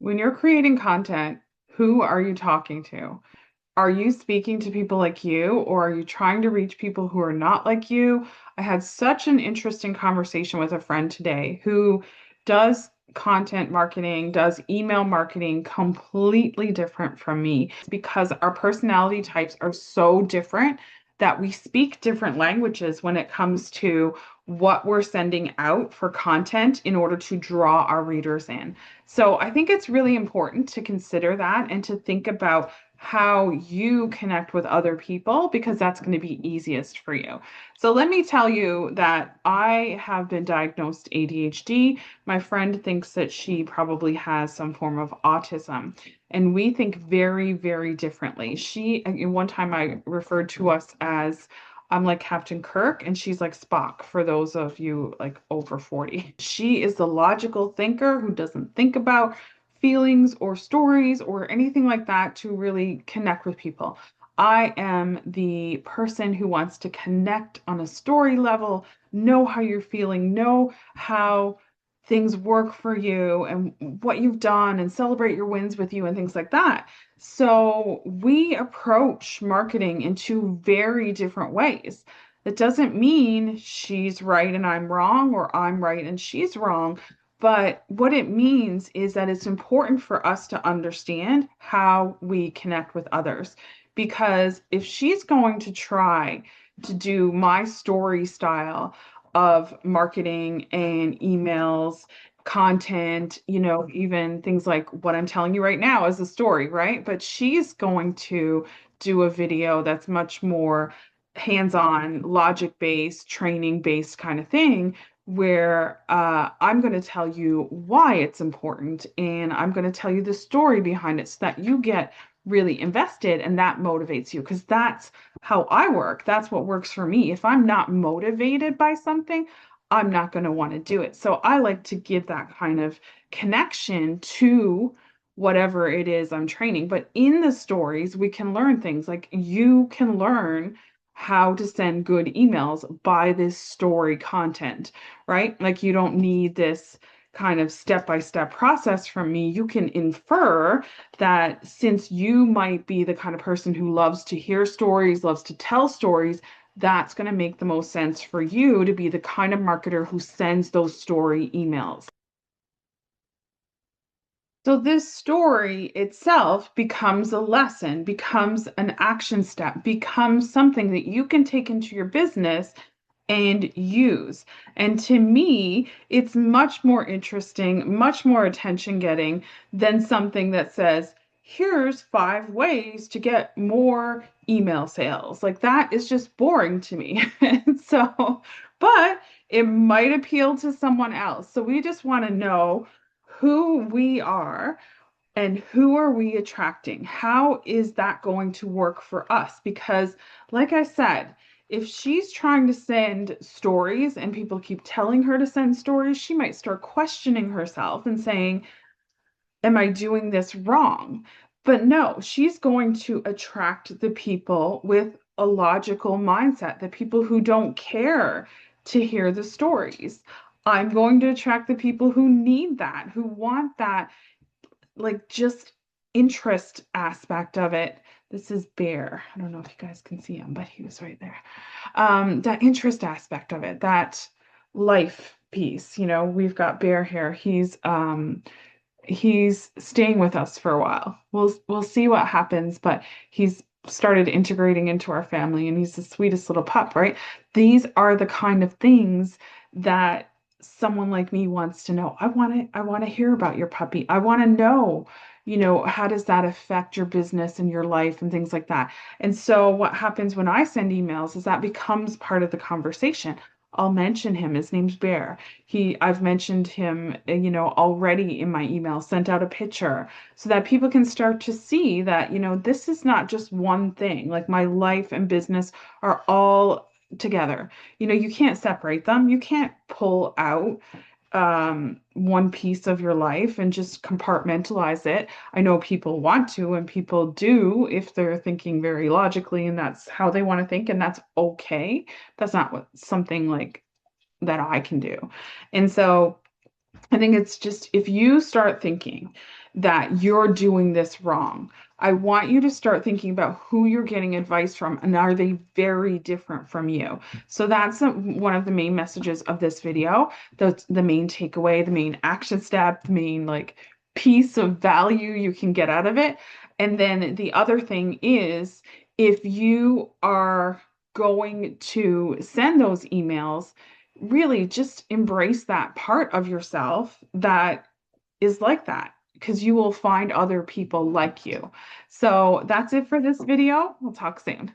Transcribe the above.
When you're creating content, who are you talking to? Are you speaking to people like you, or are you trying to reach people who are not like you? I had such an interesting conversation with a friend today who does content marketing, does email marketing completely different from me because our personality types are so different that we speak different languages when it comes to what we're sending out for content in order to draw our readers in. So I think it's really important to consider that and to think about how you connect with other people because that's going to be easiest for you. So let me tell you that I have been diagnosed ADHD. My friend thinks that she probably has some form of autism, and we think very, very differently. One time I referred to us as I'm like Captain Kirk and she's like Spock for those of you like over 40. She is the logical thinker who doesn't think about feelings or stories or anything like that to really connect with people. I am the person who wants to connect on a story level, know how you're feeling, know how things work for you and what you've done, and celebrate your wins with you and things like that. So we approach marketing in two very different ways. That doesn't mean she's right and I'm wrong, or I'm right and she's wrong. But what it means is that it's important for us to understand how we connect with others. Because if she's going to try to do my story style of marketing and emails, content, even things like what I'm telling you right now is a story, right? But she's going to do a video that's much more hands-on, logic-based, training-based kind of thing where I'm going to tell you why it's important and I'm going to tell you the story behind it so that you get really invested and that motivates you because that's how I work. That's what works for me. If I'm not motivated by something, I'm not going to want to do it. So I like to give that kind of connection to whatever it is I'm training. But in the stories, we can learn things like you can learn how to send good emails by this story content, right? Like you don't need this kind of step-by-step process from me. You can infer that since you might be the kind of person who loves to hear stories, loves to tell stories, that's going to make the most sense for you to be the kind of marketer who sends those story emails. So this story itself becomes a lesson, becomes an action step, becomes something that you can take into your business and use. And to me, it's much more interesting, much more attention getting than something that says, here's 5 ways to get more email sales. Like that is just boring to me. And so, but it might appeal to someone else. So we just want to know who we are and who are we attracting? How is that going to work for us? Because, like I said, if she's trying to send stories and people keep telling her to send stories, she might start questioning herself and saying, am I doing this wrong? But no, she's going to attract the people with a logical mindset, the people who don't care to hear the stories. I'm going to attract the people who need that, who want that like just interest aspect of it. This is Bear. I don't know if you guys can see him, but he was right there. That interest aspect of it, that life piece. We've got Bear here. He's staying with us for a while. We'll see what happens, but he's started integrating into our family and he's the sweetest little pup, right? These are the kind of things that someone like me wants to know. I want to hear about your puppy. I want to know, how does that affect your business and your life and things like that. And so what happens when I send emails is that becomes part of the conversation. I'll mention him. His name's Bear. I've mentioned him, already in my email, sent out a picture so that people can start to see that, this is not just one thing. Like my life and business are all together. You can't separate them. You can't pull out one piece of your life and just compartmentalize it. I know people want to, and people do if they're thinking very logically, and that's how they want to think, and that's okay. That's not what something like that I can do. And so I think it's just if you start thinking that you're doing this wrong, I want you to start thinking about who you're getting advice from and are they very different from you? So that's one of the main messages of this video. The main takeaway, the main action step, the main like piece of value you can get out of it. And then the other thing is if you are going to send those emails, really just embrace that part of yourself that is like that because you will find other people like you. So that's it for this video. We'll talk soon.